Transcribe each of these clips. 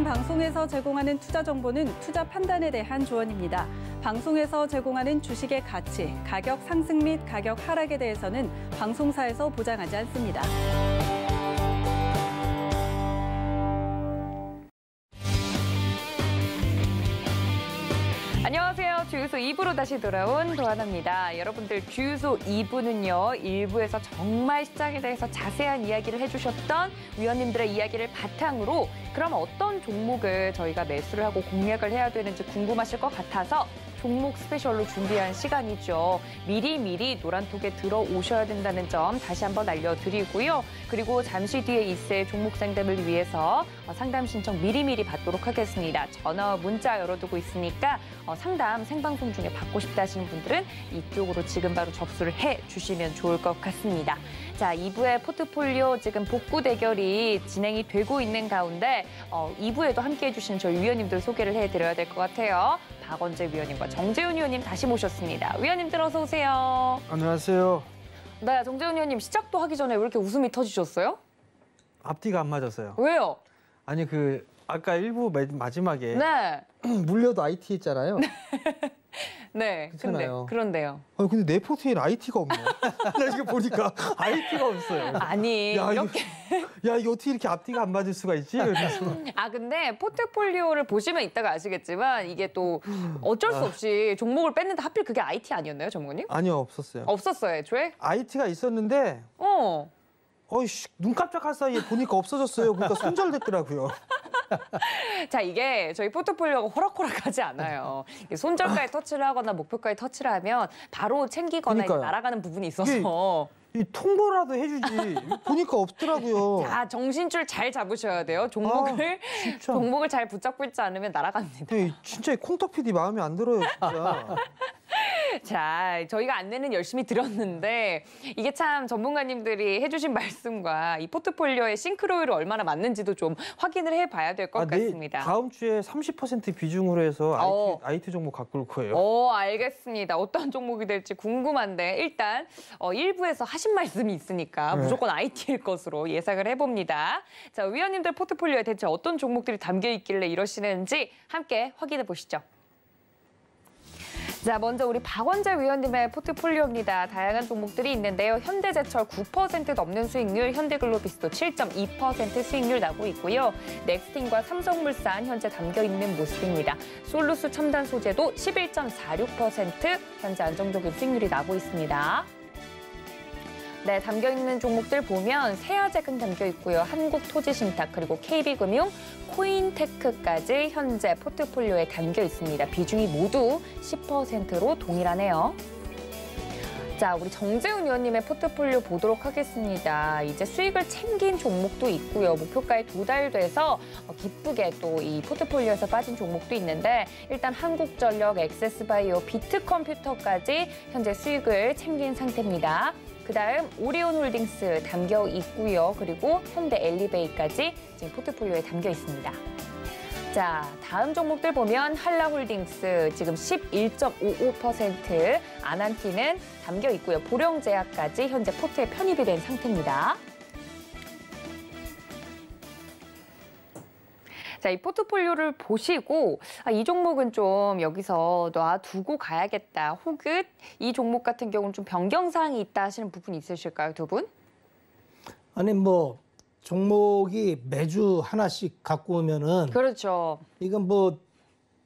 방송에서 제공하는 투자 정보는 투자 판단에 대한 조언입니다. 방송에서 제공하는 주식의 가치, 가격 상승 및 가격 하락에 대해서는 방송사에서 보장하지 않습니다. 안녕하세요. 주유소 2부로 다시 돌아온 도하나입니다. 여러분들 주유소 2부는요. 1부에서 정말 시장에 대해서 자세한 이야기를 해주셨던 위원님들의 이야기를 바탕으로 그럼 어떤 종목을 저희가 매수를 하고 공략을 해야 되는지 궁금하실 것 같아서 종목 스페셜로 준비한 시간이죠. 미리미리 노란톡에 들어오셔야 된다는 점 다시 한번 알려드리고요. 그리고 잠시 뒤에 있을 종목 상담을 위해서 상담 신청 미리미리 받도록 하겠습니다. 전화와 문자 열어두고 있으니까 상담 생방송 중에 받고 싶다 하시는 분들은 이쪽으로 지금 바로 접수를 해주시면 좋을 것 같습니다. 자, 2부의 포트폴리오 지금 복구 대결이 진행이 되고 있는 가운데 2부에도 함께해 주시는 저희 위원님들 소개를 해드려야 될 것 같아요. 박원재 위원님과 정재훈 위원님 다시 모셨습니다. 위원님들 어서 오세요. 안녕하세요. 네, 정재훈 위원님 시작도 하기 전에 왜 이렇게 웃음이 터지셨어요? 앞뒤가 안 맞았어요. 왜요? 아니 아까 일부 마지막에 네. 물려도 IT 했잖아요. 네. 그렇잖아요. 그런데요. 근데 내 포트에는 IT가 없네. 나 지금 보니까 IT가 없어요. 아니, 야, 이렇게. 이거 어떻게 이렇게 앞뒤가 안 맞을 수가 있지? 그래서. 근데 포트폴리오를 보시면 이따가 아시겠지만 이게 또 어쩔 수 없이 종목을 뺐는데 하필 그게 IT 아니었나요, 전문가님? 아니요, 없었어요. 없었어요, 애초에? IT가 있었는데 눈 깜짝할 사이에 보니까 없어졌어요. 그러니까 손절됐더라고요. 자, 이게 저희 포트폴리오가 호락호락하지 않아요. 손절가에 터치를 하거나 목표가에 터치를 하면 바로 챙기거나 이게 날아가는 부분이 있어서. 이 통보라도 해주지. 보니까 없더라고요. 자, 정신줄 잘 잡으셔야 돼요. 종목을 잘 붙잡고 있지 않으면 날아갑니다. 진짜 콩떡 PD 마음에 안 들어요, 진짜. 자, 저희가 안내는 열심히 드렸는데 이게 참 전문가님들이 해주신 말씀과 이 포트폴리오의 싱크로율이 얼마나 맞는지도 좀 확인을 해봐야 될 것 같습니다. 다음 주에 30% 비중으로 해서 IT 종목 갖고 올 거예요. 알겠습니다. 어떤 종목이 될지 궁금한데 일단 1부에서 하신 말씀이 있으니까 무조건 IT일 것으로 예상을 해봅니다. 자, 위원님들 포트폴리오에 대체 어떤 종목들이 담겨 있길래 이러시는지 함께 확인해 보시죠. 자, 먼저 우리 박원재 위원님의 포트폴리오입니다. 다양한 종목들이 있는데요. 현대제철 9% 넘는 수익률, 현대글로비스도 7.2% 수익률 나고 있고요. 넥스틴과 삼성물산 현재 담겨 있는 모습입니다. 솔루스 첨단 소재도 11.46% 현재 안정적인 수익률이 나고 있습니다. 네, 담겨있는 종목들 보면 세아제금 담겨있고요. 한국토지신탁 그리고 KB금융, 코인테크까지 현재 포트폴리오에 담겨있습니다. 비중이 모두 10%로 동일하네요. 자, 우리 정재훈 위원님의 포트폴리오 보도록 하겠습니다. 이제 수익을 챙긴 종목도 있고요. 목표가에 도달돼서 기쁘게 또 이 포트폴리오에서 빠진 종목도 있는데 일단 한국전력, 엑세스바이오, 비트컴퓨터까지 현재 수익을 챙긴 상태입니다. 그다음 오리온홀딩스 담겨 있고요. 그리고 현대엘리베이까지 지금 포트폴리오에 담겨 있습니다. 자, 다음 종목들 보면 한라홀딩스 지금 11.55%, 아난티는 담겨 있고요. 보령제약까지 현재 포트에 편입이 된 상태입니다. 자, 이 포트폴리오를 보시고 이 종목은 좀 여기서 놔두고 가야겠다. 혹은 이 종목 같은 경우는 좀 변경사항이 있다 하시는 부분이 있으실까요, 두 분? 아니 종목이 매주 하나씩 갖고 오면은 그렇죠. 이건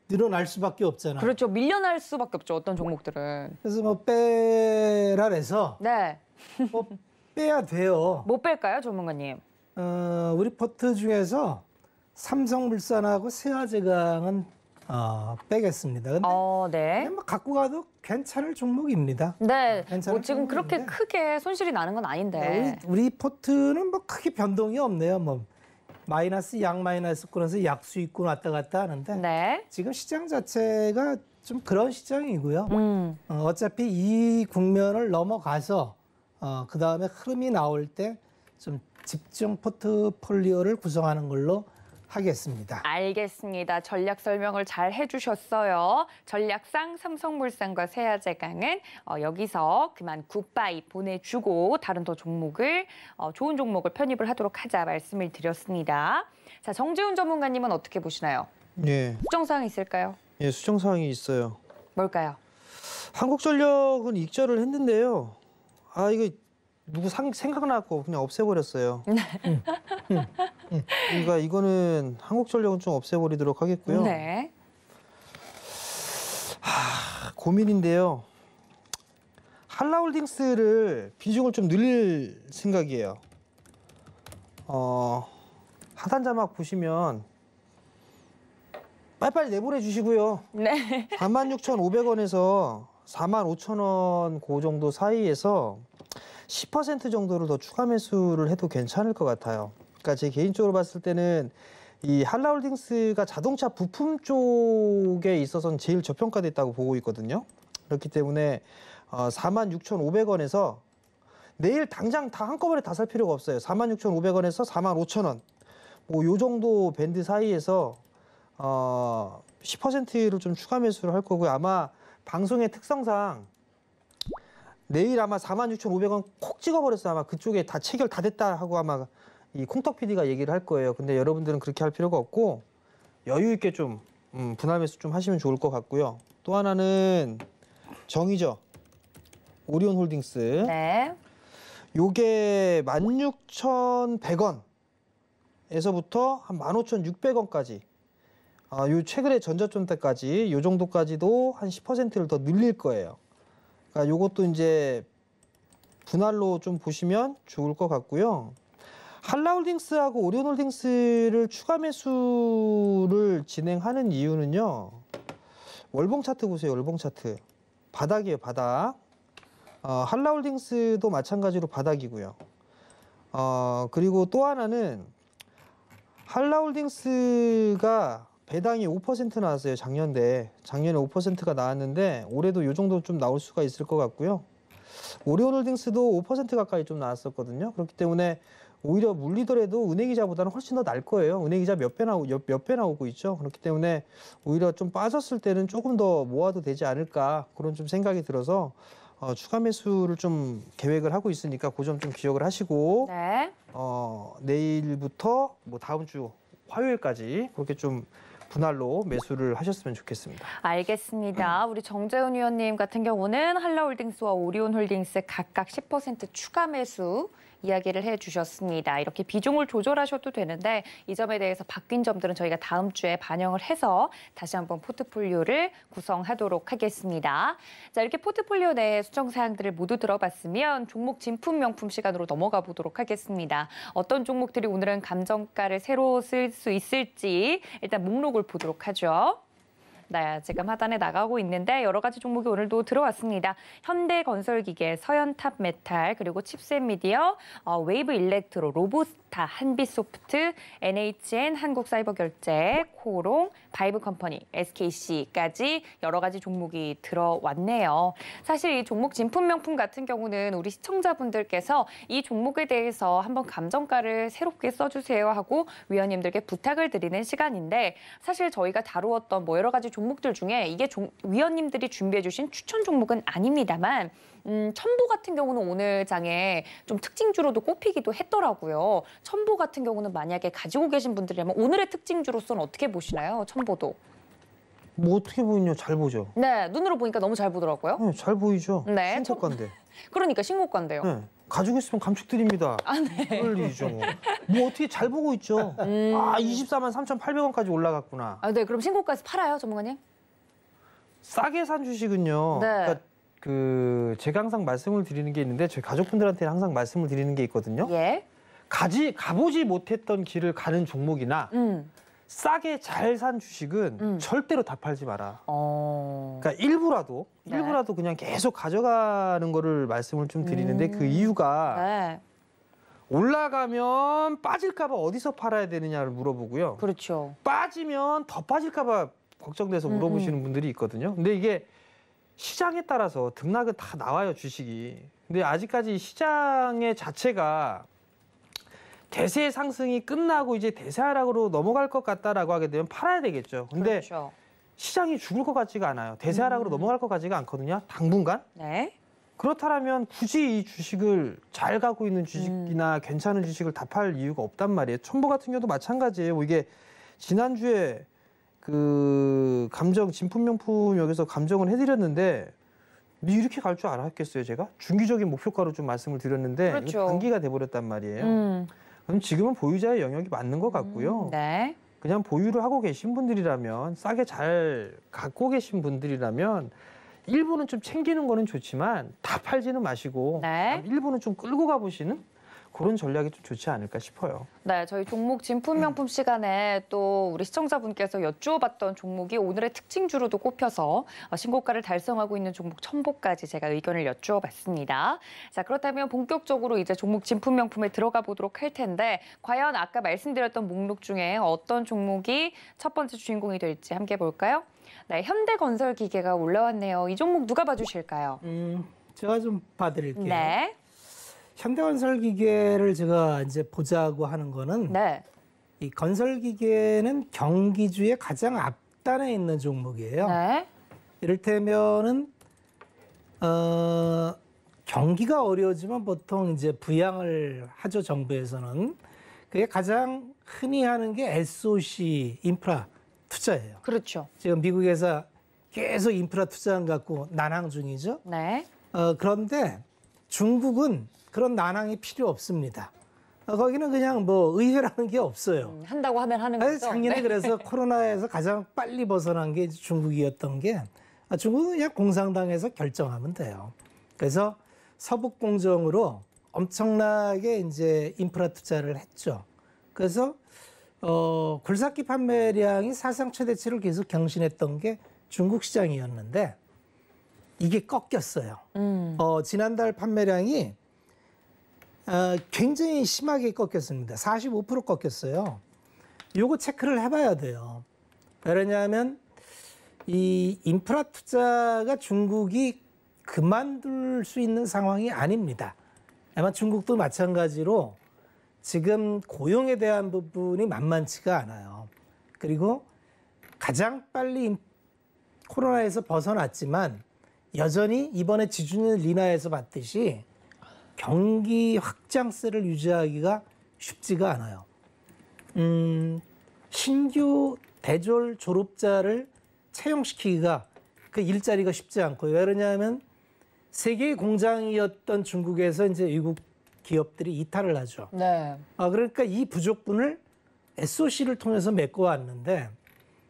늘어날 수밖에 없잖아요. 그렇죠. 밀려날 수밖에 없죠. 어떤 종목들은. 그래서 빼라 해서 네. 빼야 돼요. 못 뺄까요, 전문가님? 우리 포트 중에서 삼성물산하고 세아제강은 빼겠습니다. 근데 네. 갖고 가도 괜찮을 종목입니다. 네. 괜찮을 지금 그렇게 종목인데. 크게 손실이 나는 건 아닌데. 우리 포트는 크게 변동이 없네요. 마이너스 양마이너스권에서 약수익권 왔다 갔다 하는데 네. 지금 시장 자체가 좀 그런 시장이고요. 어차피 이 국면을 넘어가서 그다음에 흐름이 나올 때 좀 집중 포트폴리오를 구성하는 걸로 하겠습니다. 알겠습니다. 전략 설명을 잘 해주셨어요. 전략상 삼성물산과 세아제강은 여기서 그만 굿바이 보내주고 다른 더 종목을 좋은 종목을 편입을 하도록 하자 말씀을 드렸습니다. 자, 정재훈 전문가님은 어떻게 보시나요? 예, 수정사항 있을까요? 예, 수정 사항이 있어요. 뭘까요? 한국전력은 익절을 했는데요. 아, 이거 누구 생각나고 그냥 없애버렸어요. 그러니까 이거는 한국전력은 좀 없애버리도록 하겠고요. 네. 고민인데요. 한라홀딩스를 비중을 좀 늘릴 생각이에요. 하단 자막 보시면 빨리빨리 내보내 주시고요. 네. 46,500원에서 45,000원 그 정도 사이에서 10% 정도를 더 추가 매수를 해도 괜찮을 것 같아요. 그러니까 제 개인적으로 봤을 때는 이 한라홀딩스가 자동차 부품 쪽에 있어서는 제일 저평가됐다고 보고 있거든요. 그렇기 때문에 46,500원에서 내일 당장 다 한꺼번에 다 살 필요가 없어요. 46,500원에서 45,000원 뭐 요 정도 밴드 사이에서 10%를 좀 추가 매수를 할 거고요. 아마 방송의 특성상 내일 아마 46,500원 콕 찍어버렸어요. 아마 그쪽에 다 체결 다 됐다 하고 아마 이 콩떡 PD가 얘기를 할 거예요. 근데 여러분들은 그렇게 할 필요가 없고 여유 있게 좀 분할 매수 좀 하시면 좋을 것 같고요. 또 하나는 정의죠. 오리온 홀딩스. 네. 요게 16,100원에서부터 한 15,600원까지 요 최근에 전저점 때까지 요 정도까지도 한 10%를 더 늘릴 거예요. 그러니까 요것도 이제 분할로 좀 보시면 좋을 것 같고요. 한라홀딩스하고 오리온홀딩스를 추가 매수를 진행하는 이유는요. 월봉 차트 보세요. 월봉 차트. 바닥이에요. 바닥. 한라홀딩스도 마찬가지로 바닥이고요. 그리고 또 하나는 한라홀딩스가 배당이 5% 나왔어요. 작년에 5%가 나왔는데 올해도 이 정도 좀 나올 수가 있을 것 같고요. 오리온홀딩스도 5% 가까이 좀 나왔었거든요. 그렇기 때문에 오히려 물리더라도 은행이자보다는 훨씬 더 날 거예요. 은행이자 몇 배 나오고 있죠. 그렇기 때문에 오히려 좀 빠졌을 때는 조금 더 모아도 되지 않을까 그런 좀 생각이 들어서 추가 매수를 좀 계획을 하고 있으니까 그 점 좀 기억을 하시고 네. 내일부터 뭐 다음 주 화요일까지 그렇게 좀 분할로 매수를 하셨으면 좋겠습니다. 알겠습니다. 우리 정재훈 위원님 같은 경우는 한라홀딩스와 오리온홀딩스 각각 10% 추가 매수 이야기를 해주셨습니다. 이렇게 비중을 조절하셔도 되는데 이 점에 대해서 바뀐 점들은 저희가 다음 주에 반영을 해서 다시 한번 포트폴리오를 구성하도록 하겠습니다. 자, 이렇게 포트폴리오 내 수정 사항들을 모두 들어봤으면 종목 진품 명품 시간으로 넘어가 보도록 하겠습니다. 어떤 종목들이 오늘은 감정가를 새로 쓸 수 있을지 일단 목록을 보도록 하죠. 네, 지금 하단에 나가고 있는데 여러 가지 종목이 오늘도 들어왔습니다. 현대건설기계, 서현탑메탈, 그리고 칩셋미디어, 웨이브 일렉트로, 로보스타, 한빛소프트, NHN, 한국사이버결제, 코오롱, 바이브컴퍼니, SKC까지 여러 가지 종목이 들어왔네요. 사실 이 종목 진품명품 같은 경우는 우리 시청자분들께서 이 종목에 대해서 한번 감정가를 새롭게 써주세요 하고 위원님들께 부탁을 드리는 시간인데 사실 저희가 다루었던 뭐 여러 가지 종목들 중에 이게 위원님들이 준비해 주신 추천 종목은 아닙니다만 첨보 같은 경우는 오늘 장에 좀 특징주로도 꼽히기도 했더라고요. 첨보 같은 경우는 만약에 가지고 계신 분들이라면 오늘의 특징주로서는 어떻게 보시나요? 첨보도. 뭐 어떻게 보이냐? 잘 보죠. 네, 눈으로 보니까 너무 잘 보더라고요. 네, 잘 보이죠. 네, 신고가인데. 그러니까 신고가인데요. 네, 가지고 있으면 감축드립니다. 네. 그럴 일이죠. 뭐 어떻게 잘 보고 있죠. 243,800원까지 올라갔구나. 네, 그럼 신고가에서 팔아요, 전문가님? 싸게 산 주식은요. 네. 그러니까 제가 항상 말씀을 드리는 게 있는데 저희 가족분들한테는 항상 말씀을 드리는 게 있거든요. 예. 가보지 못했던 길을 가는 종목이나 싸게 잘 산 주식은 절대로 다 팔지 마라. 그러니까 일부라도 그냥 계속 가져가는 거를 말씀을 좀 드리는데 그 이유가 네. 올라가면 빠질까 봐 어디서 팔아야 되느냐를 물어보고요. 그렇죠. 빠지면 더 빠질까 봐 걱정돼서 물어보시는 분들이 있거든요. 근데 이게 시장에 따라서 등락은 다 나와요, 주식이. 근데 아직까지 시장의 자체가 대세 상승이 끝나고 이제 대세 하락으로 넘어갈 것 같다라고 하게 되면 팔아야 되겠죠. 근데 그렇죠. 시장이 죽을 것 같지가 않아요. 대세 하락으로 넘어갈 것 같지가 않거든요. 당분간. 네. 그렇다면 굳이 이 주식을 잘 갖고 있는 주식이나 괜찮은 주식을 다 팔 이유가 없단 말이에요. 첨보 같은 경우도 마찬가지예요. 뭐 이게 지난주에 그 진품명품 여기서 감정을 해드렸는데 이렇게 갈 줄 알았겠어요, 제가? 중기적인 목표가로 좀 말씀을 드렸는데 그렇죠. 단기가 돼버렸단 말이에요. 그럼 지금은 보유자의 영역이 맞는 것 같고요. 네. 그냥 보유를 하고 계신 분들이라면 싸게 잘 갖고 계신 분들이라면 일부는 좀 챙기는 거는 좋지만 다 팔지는 마시고 네. 일부는 좀 끌고 가보시는 그런 전략이 좀 좋지 않을까 싶어요. 네, 저희 종목 진품명품 시간에 또 우리 시청자분께서 여쭈어봤던 종목이 오늘의 특징주로도 꼽혀서 신고가를 달성하고 있는 종목 첨보까지 제가 의견을 여쭈어봤습니다. 자, 그렇다면 본격적으로 이제 종목 진품명품에 들어가 보도록 할 텐데 과연 아까 말씀드렸던 목록 중에 어떤 종목이 첫 번째 주인공이 될지 함께 볼까요? 네, 현대건설기계가 올라왔네요. 이 종목 누가 봐주실까요? 제가 좀 봐드릴게요. 네. 현대건설기계를 제가 이제 보자고 하는 거는 네. 이 건설기계는 경기주의 가장 앞단에 있는 종목이에요. 네. 이를테면은 경기가 어려워지면 보통 이제 부양을 하죠, 정부에서는. 그게 가장 흔히 하는 게 SOC 인프라 투자예요. 그렇죠. 지금 미국에서 계속 인프라 투자안 갖고 난항 중이죠. 네. 그런데 중국은 그런 난항이 필요 없습니다. 거기는 그냥 뭐 의회라는 게 없어요. 한다고 하면 하는 거죠. 작년에 네. 그래서 코로나에서 가장 빨리 벗어난 게 중국이었던 게 중국은 그냥 공산당에서 결정하면 돼요. 그래서 서북공정으로 엄청나게 이제 인프라 투자를 했죠. 그래서 굴삭기 판매량이 사상 최대치를 계속 경신했던 게 중국 시장이었는데 이게 꺾였어요. 지난달 판매량이 굉장히 심하게 꺾였습니다. 45% 꺾였어요. 요거 체크를 해봐야 돼요. 왜냐하면 이 인프라 투자가 중국이 그만둘 수 있는 상황이 아닙니다. 아마 중국도 마찬가지로 지금 고용에 대한 부분이 만만치가 않아요. 그리고 가장 빨리 코로나에서 벗어났지만 여전히 이번에 지준율 리나에서 봤듯이 경기 확장세를 유지하기가 쉽지가 않아요. 신규 대졸 졸업자를 채용시키기가 그 일자리가 쉽지 않고요. 왜 그러냐면 세계의 공장이었던 중국에서 이제 외국 기업들이 이탈을 하죠. 네. 그러니까 이 부족분을 SOC를 통해서 메꿔왔는데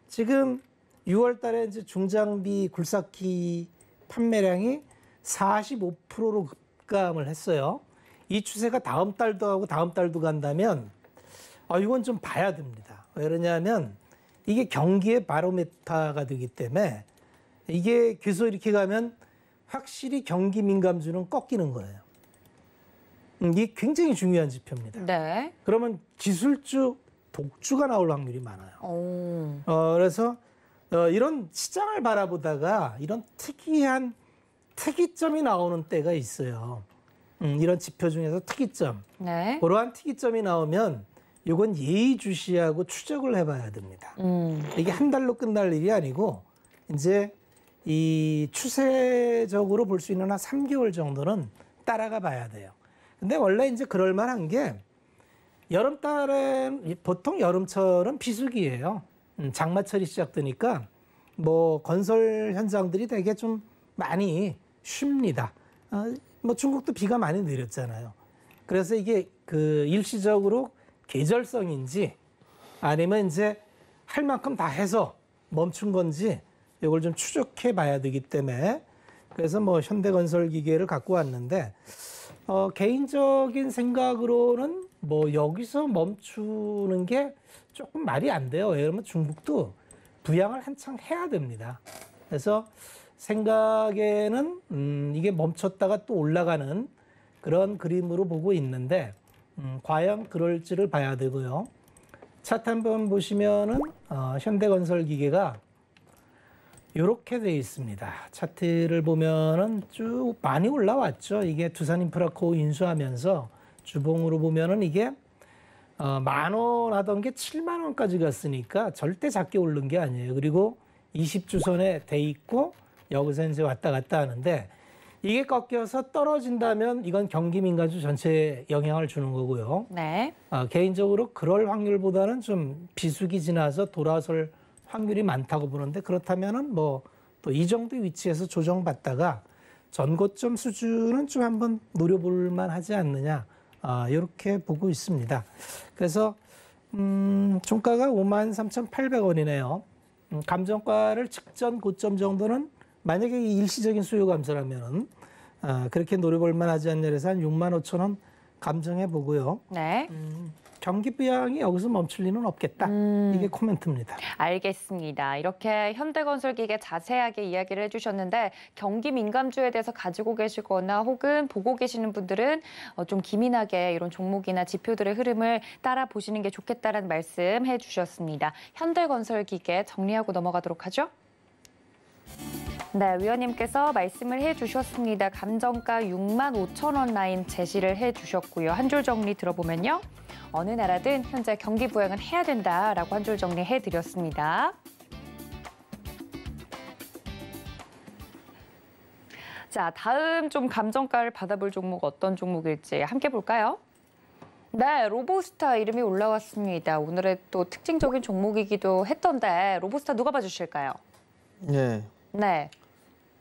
지금 6월 달에 이제 중장비 굴삭기 판매량이 45%로 급감을 했어요. 이 추세가 다음 달도 하고 다음 달도 간다면 이건 좀 봐야 됩니다. 왜 그러냐면 이게 경기의 바로메타가 되기 때문에 이게 계속 이렇게 가면 확실히 경기 민감주는 꺾이는 거예요. 이게 굉장히 중요한 지표입니다. 네. 그러면 기술주, 독주가 나올 확률이 많아요. 오. 그래서 이런 시장을 바라보다가 이런 특이한 특이점이 나오는 때가 있어요. 이런 지표 중에서 특이점. 네. 그러한 특이점이 나오면 이건 예의주시하고 추적을 해봐야 됩니다. 이게 한 달로 끝날 일이 아니고 이제 이 추세적으로 볼 수 있는 한 3개월 정도는 따라가 봐야 돼요. 근데 원래 이제 그럴 만한 게 여름달엔 보통 여름철은 비수기예요. 장마철이 시작되니까 뭐 건설 현장들이 되게 좀 많이 쉽니다. 뭐 중국도 비가 많이 내렸잖아요. 그래서 이게 그 일시적으로 계절성인지 아니면 이제 할 만큼 다 해서 멈춘 건지 이걸 좀 추적해 봐야 되기 때문에 그래서 뭐 현대건설 기계를 갖고 왔는데 개인적인 생각으로는 뭐 여기서 멈추는 게 조금 말이 안 돼요. 왜냐하면 중국도 부양을 한창 해야 됩니다. 그래서 생각에는 이게 멈췄다가 또 올라가는 그런 그림으로 보고 있는데 과연 그럴지를 봐야 되고요. 차트 한번 보시면은 현대건설 기계가 이렇게 돼 있습니다. 차트를 보면은 쭉 많이 올라왔죠. 이게 두산인프라코 인수하면서 주봉으로 보면은 이게 10,000원 하던 게 70,000원까지 갔으니까 절대 작게 오른 게 아니에요. 그리고 20주선에 돼 있고 여기서 이제 왔다 갔다 하는데 이게 꺾여서 떨어진다면 이건 경기 민감주 전체에 영향을 주는 거고요. 네. 개인적으로 그럴 확률보다는 좀 비수기 지나서 돌아설 확률이 많다고 보는데 그렇다면은 뭐 또 이 정도 위치에서 조정받다가 전고점 수준은 좀 한번 노려볼 만하지 않느냐 이렇게 보고 있습니다. 그래서 종가가 53,800원이네요. 감정가를 직전 고점 정도는 만약에 이 일시적인 수요 감소라면은 그렇게 노려볼 만하지 않냐 해서 한 65,000원 감정해 보고요. 네. 경기 부양이 여기서 멈출 리는 없겠다. 이게 코멘트입니다. 알겠습니다. 이렇게 현대건설기계 자세하게 이야기를 해주셨는데 경기 민감주에 대해서 가지고 계시거나 혹은 보고 계시는 분들은 좀 기민하게 이런 종목이나 지표들의 흐름을 따라 보시는 게 좋겠다라는 말씀 해주셨습니다. 현대건설기계 정리하고 넘어가도록 하죠. 네, 위원님께서 말씀을 해주셨습니다. 감정가 65,000원 라인 제시를 해주셨고요. 한 줄 정리 들어보면요. 어느 나라든 현재 경기 부양은 해야 된다라고 한 줄 정리해드렸습니다. 자, 다음 좀 감정가를 받아볼 종목 어떤 종목일지 함께 볼까요? 네, 로보스타 이름이 올라왔습니다. 오늘의 또 특징적인 종목이기도 했던데 로보스타 누가 봐주실까요? 네. 네.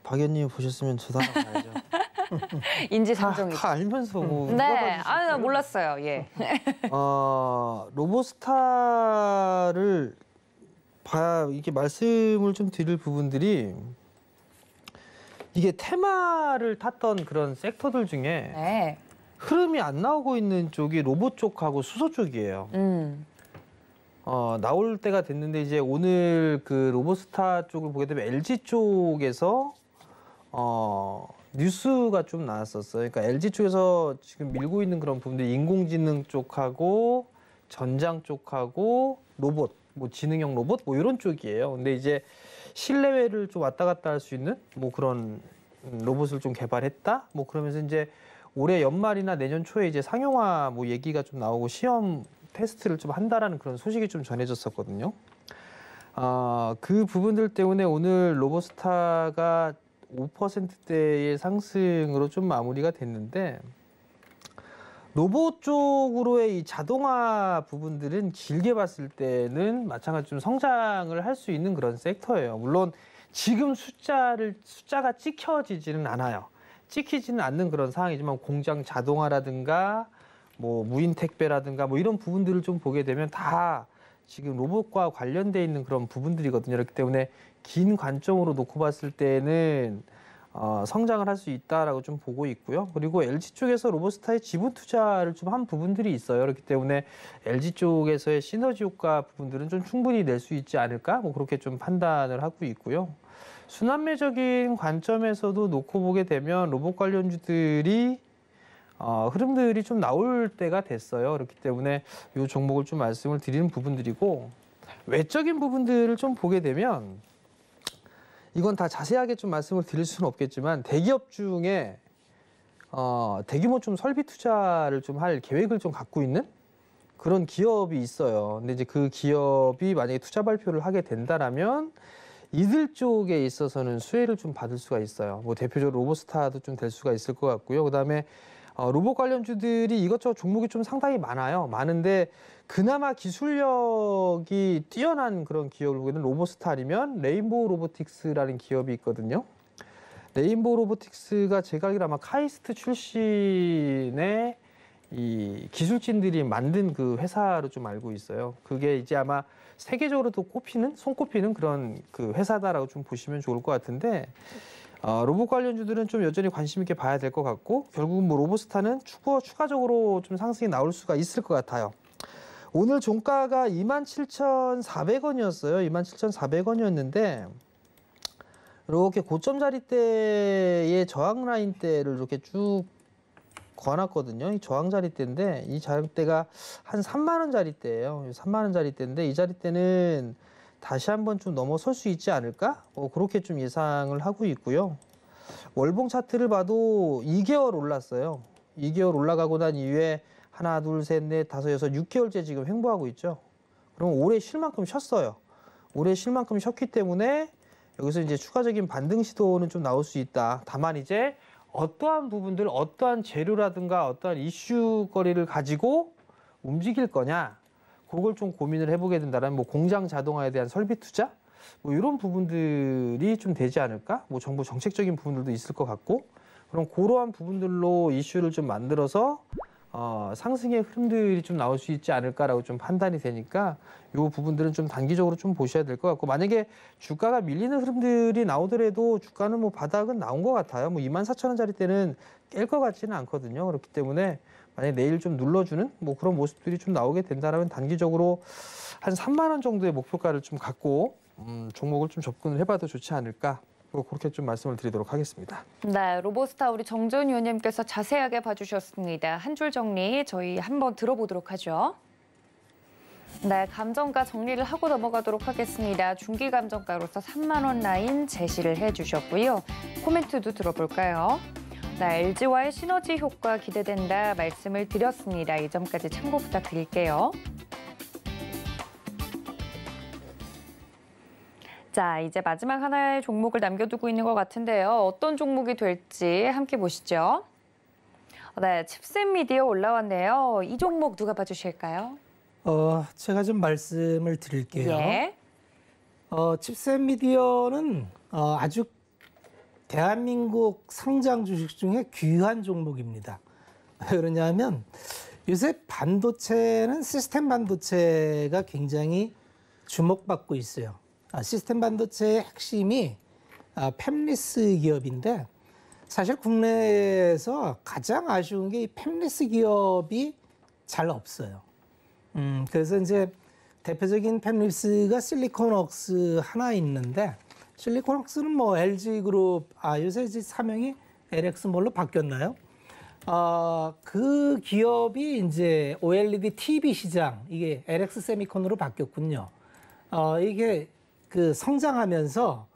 박 의원님 보셨으면 저도 하나 봐야죠. 인지상정이죠. 다 알면서 뭐 누가 네, 봐주실 나 몰랐어요. 예. 로보스타를 봐야 이렇게 말씀을 좀 드릴 부분들이 이게 테마를 탔던 그런 섹터들 중에 네. 흐름이 안 나오고 있는 쪽이 로봇 쪽하고 수소 쪽이에요. 나올 때가 됐는데 이제 오늘 그 로보스타 쪽을 보게 되면 LG 쪽에서 뉴스가 좀 나왔었어요. 그러니까 LG 쪽에서 지금 밀고 있는 그런 부분들이 인공지능 쪽하고 전장 쪽하고 로봇, 뭐 지능형 로봇 뭐 이런 쪽이에요. 근데 이제 실내외를 좀 왔다 갔다 할 수 있는 뭐 그런 로봇을 좀 개발했다. 뭐 그러면서 이제 올해 연말이나 내년 초에 이제 상용화 뭐 얘기가 좀 나오고 시험 테스트를 좀 한다라는 그런 소식이 좀 전해졌었거든요. 그 부분들 때문에 오늘 로보스타가 5%대의 상승으로 좀 마무리가 됐는데 로봇 쪽으로의 이 자동화 부분들은 길게 봤을 때는 마찬가지로 좀 성장을 할 수 있는 그런 섹터예요. 물론 지금 숫자가 찍혀지지는 않아요. 찍히지는 않는 그런 상황이지만 공장 자동화라든가 뭐 무인 택배라든가 뭐 이런 부분들을 좀 보게 되면 다 지금 로봇과 관련돼 있는 그런 부분들이거든요. 그렇기 때문에 긴 관점으로 놓고 봤을 때는 성장을 할 수 있다라고 좀 보고 있고요. 그리고 LG 쪽에서 로보스타의 지분 투자를 좀 한 부분들이 있어요. 그렇기 때문에 LG 쪽에서의 시너지 효과 부분들은 좀 충분히 낼 수 있지 않을까? 뭐 그렇게 좀 판단을 하고 있고요. 순환매적인 관점에서도 놓고 보게 되면 로봇 관련주들이 흐름들이 좀 나올 때가 됐어요. 그렇기 때문에 이 종목을 좀 말씀을 드리는 부분들이고 외적인 부분들을 좀 보게 되면 이건 다 자세하게 좀 말씀을 드릴 수는 없겠지만 대기업 중에 대규모 좀 설비 투자를 좀 할 계획을 좀 갖고 있는 그런 기업이 있어요. 근데 이제 그 기업이 만약에 투자 발표를 하게 된다라면 이들 쪽에 있어서는 수혜를 좀 받을 수가 있어요. 뭐 대표적으로 로보스타도 좀 될 수가 있을 것 같고요. 그다음에 로봇 관련주들이 이것저것 종목이 좀 상당히 많아요. 많은데 그나마 기술력이 뛰어난 그런 기업을 보게 되면 로보스타 아니면 레인보우 로보틱스라는 기업이 있거든요. 레인보우 로보틱스가 제가 알기로 아마 카이스트 출신의 이 기술진들이 만든 그 회사로 좀 알고 있어요. 그게 이제 아마 세계적으로도 손꼽히는 그런 그 회사다라고 좀 보시면 좋을 것 같은데 로봇 관련주들은 좀 여전히 관심 있게 봐야 될 것 같고 결국은 뭐 로보스타는 추가적으로 좀 상승이 나올 수가 있을 것 같아요. 오늘 종가가 27,400원이었어요. 27,400원이었는데 이렇게 고점 자리대의 저항 라인대를 이렇게 쭉 거놨거든요. 이 저항 자리대인데 이 자리대가 한 3만 원 자리대예요. 3만 원 자리대인데 이 자리대는 다시 한번 좀 넘어설 수 있지 않을까? 그렇게 좀 예상을 하고 있고요. 월봉 차트를 봐도 2개월 올랐어요. 2개월 올라가고 난 이후에 하나, 둘, 셋, 넷, 다섯, 여섯, 6개월째 지금 횡보하고 있죠. 그럼 올해 쉴 만큼 쉬었어요. 올해 쉴 만큼 쉬었기 때문에 여기서 이제 추가적인 반등 시도는 좀 나올 수 있다. 다만 이제 어떠한 부분들, 어떠한 재료라든가 어떠한 이슈거리를 가지고 움직일 거냐, 그걸 좀 고민을 해보게 된다면 뭐 공장 자동화에 대한 설비 투자, 뭐 이런 부분들이 좀 되지 않을까? 뭐 정부 정책적인 부분들도 있을 것 같고, 그럼 그러한 부분들로 이슈를 좀 만들어서 상승의 흐름들이 좀 나올 수 있지 않을까라고 좀 판단이 되니까 이 부분들은 좀 단기적으로 좀 보셔야 될 것 같고, 만약에 주가가 밀리는 흐름들이 나오더라도 주가는 뭐 바닥은 나온 것 같아요. 뭐 24,000원짜리 때는 깰 것 같지는 않거든요. 그렇기 때문에 만약에 내일 좀 눌러주는 뭐 그런 모습들이 좀 나오게 된다면 단기적으로 한 3만 원 정도의 목표가를 좀 갖고 종목을 좀 접근을 해봐도 좋지 않을까. 그렇게 좀 말씀을 드리도록 하겠습니다. 네, 로보스타 우리 정전 위원님께서 자세하게 봐주셨습니다. 한 줄 정리 저희 한번 들어보도록 하죠. 네, 감정가 정리를 하고 넘어가도록 하겠습니다. 중기 감정가로서 3만 원 라인 제시를 해주셨고요. 코멘트도 들어볼까요? 네, LG와의 시너지 효과 기대된다 말씀을 드렸습니다. 이 점까지 참고 부탁드릴게요. 자, 이제 마지막 하나의 종목을 남겨두고 있는 것 같은데요. 어떤 종목이 될지 함께 보시죠. 네, 칩셋 미디어 올라왔네요. 이 종목 누가 봐주실까요? 제가 좀 말씀을 드릴게요. 예. 칩셋 미디어는 아주 대한민국 상장 주식 중에 귀한 종목입니다. 왜 그러냐면 요새 반도체는 시스템 반도체가 굉장히 주목받고 있어요. 시스템 반도체의 핵심이 팹리스 기업인데 사실 국내에서 가장 아쉬운 게 이 팹리스 기업이 잘 없어요. 그래서 이제 대표적인 팹리스가 실리콘웍스 하나 있는데 실리콘웍스는 뭐 LG그룹 요새 이제 사명이 LX몰로 바뀌었나요? 그 기업이 이제 OLED TV 시장 이게 LX 세미콘으로 바뀌었군요. 이게 그 성장하면서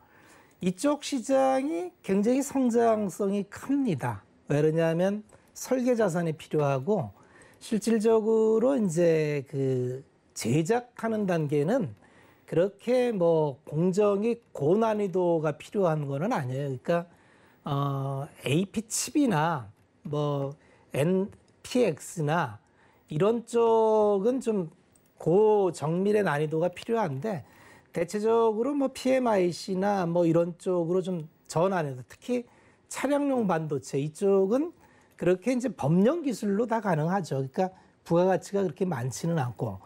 이쪽 시장이 굉장히 성장성이 큽니다. 왜 그러냐면 설계 자산이 필요하고 실질적으로 이제 그 제작하는 단계는 그렇게 뭐 공정이 고난이도가 필요한 거는 아니에요. 그러니까 AP 칩이나 뭐 NPX나 이런 쪽은 좀 고정밀의 난이도가 필요한데 대체적으로 뭐 PMIC나 뭐 이런 쪽으로 좀 전환해서 특히 차량용 반도체 이쪽은 그렇게 이제 법령 기술로 다 가능하죠. 그러니까 부가가치가 그렇게 많지는 않고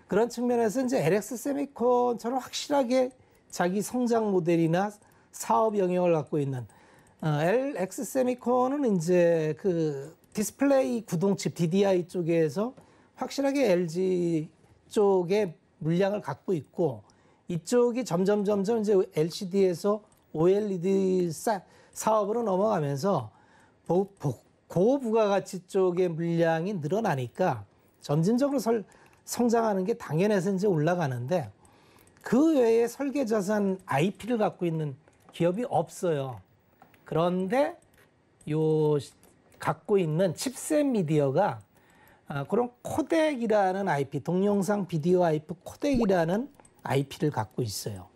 그런 측면에서 이제 LX 세미콘처럼 확실하게 자기 성장 모델이나 사업 영역을 갖고 있는 LX 세미콘은 이제 그 디스플레이 구동칩 DDI 쪽에서 확실하게 LG 쪽의 물량을 갖고 있고 이쪽이 점점 이제 LCD에서 OLED 사업으로 넘어가면서 고부가가치 쪽의 물량이 늘어나니까 점진적으로 성장하는 게 당연해서 이제 올라가는데 그 외에 설계 자산 IP를 갖고 있는 기업이 없어요. 그런데 요 갖고 있는 칩셋 미디어가 그런 코덱이라는 IP, 동영상 비디오 IP 코덱이라는 IP를 갖고 있어요.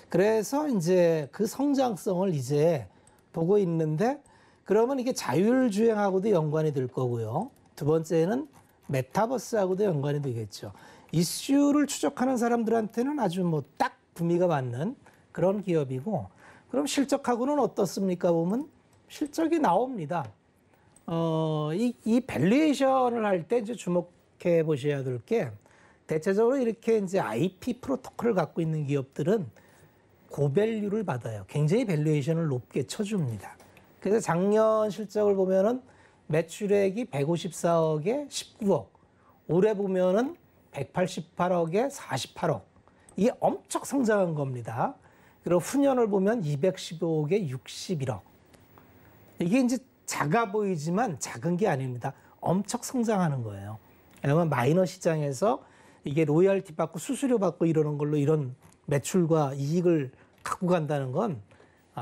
그래서 이제 그 성장성을 이제 보고 있는데 그러면 이게 자율주행하고도 연관이 될 거고요. 두 번째는 메타버스하고도 연관이 되겠죠. 이슈를 추적하는 사람들한테는 아주 뭐 딱 구미가 맞는 그런 기업이고 그럼 실적하고는 어떻습니까? 보면 실적이 나옵니다. 이 밸류에이션을 할 때 이제 주목해 보셔야 될 게 대체적으로 이렇게 이제 IP 프로토콜을 갖고 있는 기업들은 고밸류를 받아요. 굉장히 밸류에이션을 높게 쳐줍니다. 그래서 작년 실적을 보면은 매출액이 154억에 19억, 올해 보면은 188억에 48억. 이게 엄청 성장한 겁니다. 그리고 후년을 보면 215억에 61억. 이게 이제 작아 보이지만 작은 게 아닙니다. 엄청 성장하는 거예요. 왜냐하면 마이너 시장에서 이게 로열티 받고 수수료 받고 이러는 걸로 이런 매출과 이익을 갖고 간다는 건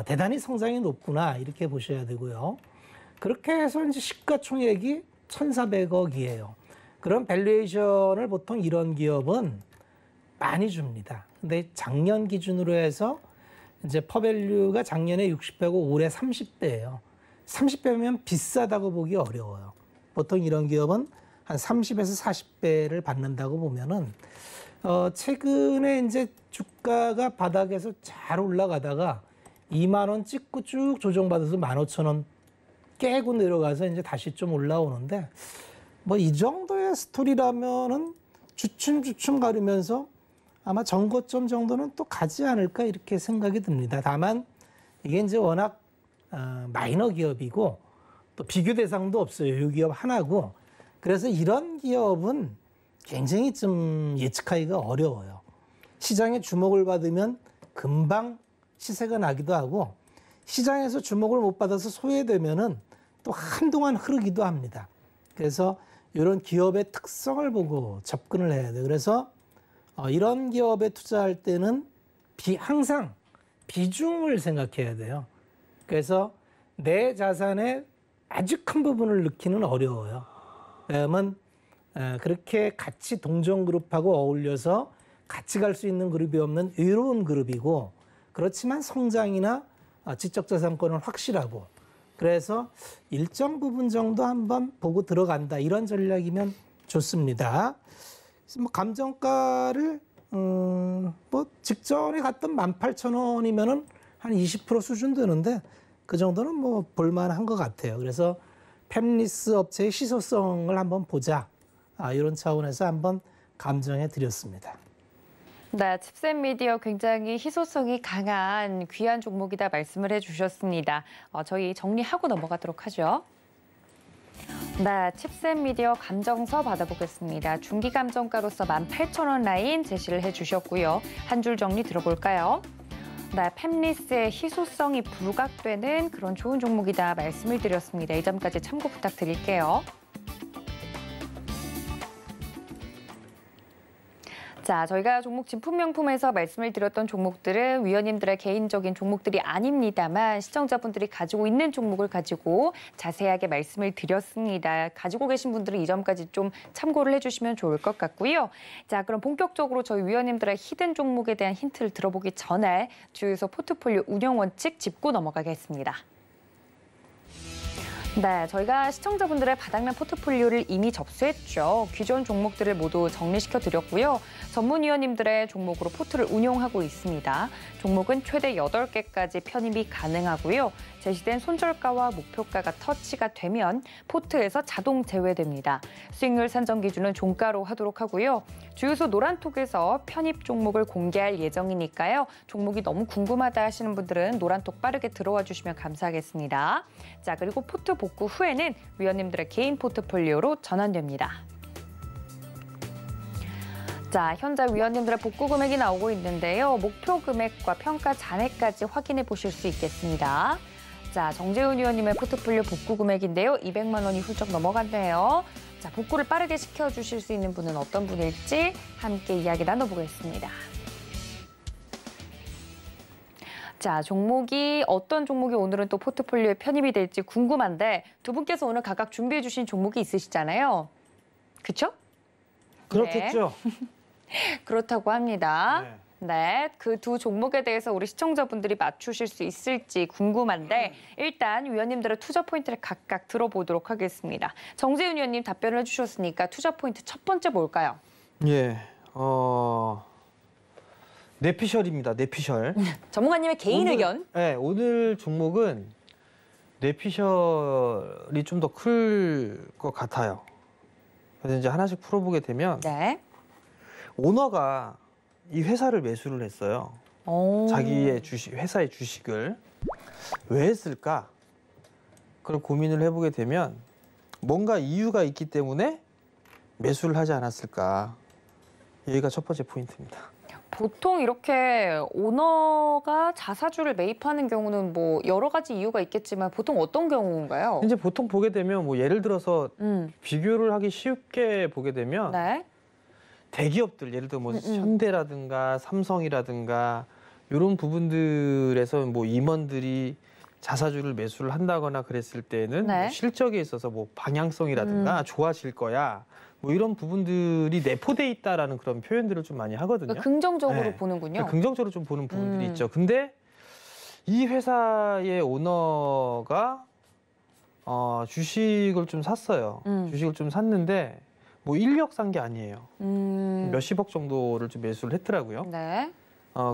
대단히 성장이 높구나 이렇게 보셔야 되고요. 그렇게 해서 이제 시가총액이 1,400억이에요. 그런 밸류에이션을 보통 이런 기업은 많이 줍니다. 근데 작년 기준으로 해서 이제 퍼밸류가 작년에 60배고 올해 30배예요. 30배면 비싸다고 보기 어려워요. 보통 이런 기업은 한 30에서 40배를 받는다고 보면은 최근에 이제 주가가 바닥에서 잘 올라가다가 2만 원 찍고 쭉 조정받아서 15,000원 깨고 내려가서 이제 다시 좀 올라오는데 뭐 이 정도의 스토리라면은 주춤주춤 가르면서 아마 전고점 정도는 또 가지 않을까 이렇게 생각이 듭니다. 다만 이게 이제 워낙 마이너 기업이고 또 비교 대상도 없어요. 이 기업 하나고. 그래서 이런 기업은 굉장히 좀 예측하기가 어려워요. 시장에 주목을 받으면 금방 시세가 나기도 하고 시장에서 주목을 못 받아서 소외되면은 또 한동안 흐르기도 합니다. 그래서 이런 기업의 특성을 보고 접근을 해야 돼요. 그래서 이런 기업에 투자할 때는 항상 비중을 생각해야 돼요. 그래서 내 자산의 아주 큰 부분을 넣기는 어려워요. 왜냐하면 그렇게 같이 동종 그룹하고 어울려서 같이 갈 수 있는 그룹이 없는 외로운 그룹이고 그렇지만 성장이나 지적자산권은 확실하고 그래서 일정 부분 정도 한번 보고 들어간다. 이런 전략이면 좋습니다. 뭐 감정가를 뭐 직전에 갔던 18,000원이면은 한 20% 수준 되는데 그 정도는 뭐 볼만한 것 같아요. 그래서 팹리스 업체의 희소성을 한번 보자. 이런 차원에서 한번 감정해 드렸습니다. 네, 칩셋미디어 굉장히 희소성이 강한 귀한 종목이다 말씀을 해주셨습니다. 저희 정리하고 넘어가도록 하죠. 네, 칩셋미디어 감정서 받아보겠습니다. 중기 감정가로서 18,000원 라인 제시를 해주셨고요. 한 줄 정리 들어볼까요? 네, 팹리스의 희소성이 부각되는 그런 좋은 종목이다 말씀을 드렸습니다. 이 점까지 참고 부탁드릴게요. 자, 저희가 종목 진품명품에서 말씀을 드렸던 종목들은 위원님들의 개인적인 종목들이 아닙니다만 시청자분들이 가지고 있는 종목을 가지고 자세하게 말씀을 드렸습니다. 가지고 계신 분들은 이 점까지 좀 참고를 해주시면 좋을 것 같고요. 자, 그럼 본격적으로 저희 위원님들의 히든 종목에 대한 힌트를 들어보기 전에 주유소 포트폴리오 운영 원칙 짚고 넘어가겠습니다. 네, 저희가 시청자분들의 바닥난 포트폴리오를 이미 접수했죠. 기존 종목들을 모두 정리시켜 드렸고요. 전문위원님들의 종목으로 포트를 운용하고 있습니다. 종목은 최대 8개까지 편입이 가능하고요. 제시된 손절가와 목표가가 터치가 되면 포트에서 자동 제외됩니다. 수익률 산정 기준은 종가로 하도록 하고요. 주유소 노란톡에서 편입 종목을 공개할 예정이니까요. 종목이 너무 궁금하다 하시는 분들은 노란톡 빠르게 들어와 주시면 감사하겠습니다. 자, 그리고 포트 복구 후에는 위원님들의 개인 포트폴리오로 전환됩니다. 자, 현재 위원님들의 복구 금액이 나오고 있는데요. 목표 금액과 평가 잔액까지 확인해 보실 수 있겠습니다. 자, 정재훈 위원님의 포트폴리오 복구 금액인데요. 200만 원이 훌쩍 넘어갔네요. 자, 복구를 빠르게 시켜주실 수 있는 분은 어떤 분일지 함께 이야기 나눠보겠습니다. 자, 어떤 종목이 오늘은 또 포트폴리오에 편입이 될지 궁금한데 두 분께서 오늘 각각 준비해 주신 종목이 있으시잖아요. 그렇죠? 그렇겠죠. 네. 그렇다고 합니다. 네. 네, 그 두 종목에 대해서 우리 시청자분들이 맞추실 수 있을지 궁금한데 일단 위원님들의 투자 포인트를 각각 들어보도록 하겠습니다. 정재훈 위원님 답변을 해주셨으니까 투자 포인트 첫 번째 뭘까요? 예, 뇌피셜입니다. 뇌피셜. 전문가님의 개인 의견. 네, 오늘 종목은 뇌피셜이 좀 더 클 것 같아요. 그래서 이제 하나씩 풀어보게 되면 네. 오너가 이 회사를 매수를 했어요. 자기의 회사의 주식을 왜 했을까? 그걸 고민을 해보게 되면 뭔가 이유가 있기 때문에 매수를 하지 않았을까? 여기가 첫 번째 포인트입니다. 보통 이렇게 오너가 자사주를 매입하는 경우는 뭐 여러 가지 이유가 있겠지만 보통 어떤 경우인가요? 이제 보통 보게 되면 뭐 예를 들어서 비교를 하기 쉽게 보게 되면 네. 대기업들 예를 들어 뭐 현대라든가 삼성이라든가 이런 부분들에서 뭐 임원들이 자사주를 매수를 한다거나 그랬을 때는 네. 뭐 실적에 있어서 뭐 방향성이라든가 좋아질 거야. 뭐 이런 부분들이 내포돼 있다라는 그런 표현들을 좀 많이 하거든요. 그러니까 긍정적으로 네. 보는군요. 그러니까 긍정적으로 좀 보는 부분들이 있죠. 근데 이 회사의 오너가 주식을 좀 샀어요. 주식을 좀 샀는데 뭐 1억 산 게 아니에요. 몇십억 정도를 좀 매수를 했더라고요. 네.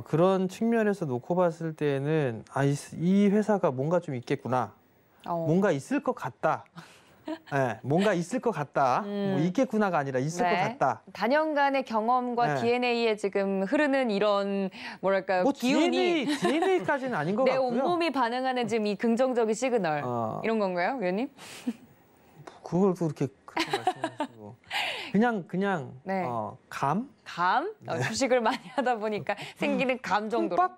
그런 측면에서 놓고 봤을 때는 이 회사가 뭔가 좀 있겠구나. 뭔가 있을 것 같다. 네, 뭔가 있을 것 같다. 뭐 있겠구나가 아니라 있을 것 같다. 단연간의 경험과 네. DNA에 지금 흐르는 이런 뭐랄까요 뭐 기운이 DNA까지는 아닌 것 내 같고요. 온몸이 반응하는 지금 이 긍정적인 시그널 이런 건가요, 위원님? 그걸 또 그렇게 말씀하시고 그냥 네. 감? 감? 주식을 많이 하다 보니까 생기는 감 정도로.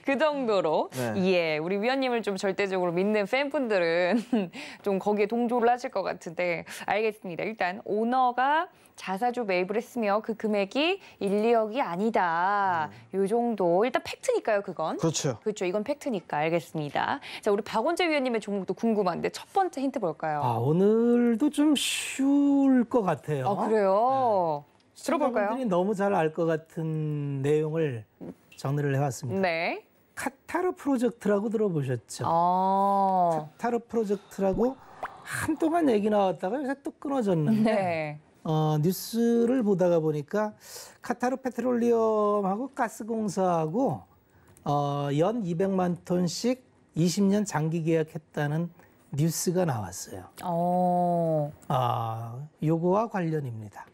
그 정도로. 네. 예, 우리 위원님을 좀 절대적으로 믿는 팬분들은 좀 거기에 동조를 하실 것 같은데 알겠습니다. 일단 오너가 자사주 매입을 했으며 그 금액이 1, 2억이 아니다. 요 정도. 일단 팩트니까요, 그건. 그렇죠. 그렇죠. 이건 팩트니까 알겠습니다. 자, 우리 박원재 위원님의 종목도 궁금한데 첫 번째 힌트 뭘까요? 오늘도 좀 쉬울 것 같아요. 그래요? 들어볼까요? 시청자분들이 너무 잘 알 것 같은 내용을 정리를 해왔습니다. 네. 카타르 프로젝트라고 들어보셨죠? 카타르 프로젝트라고 한동안 얘기 나왔다가 요새 또 끊어졌는데 네. 뉴스를 보다가 보니까 카타르 페트롤리엄하고 가스공사하고 연 200만 톤씩 20년 장기 계약했다는 뉴스가 나왔어요. 요거와 관련입니다.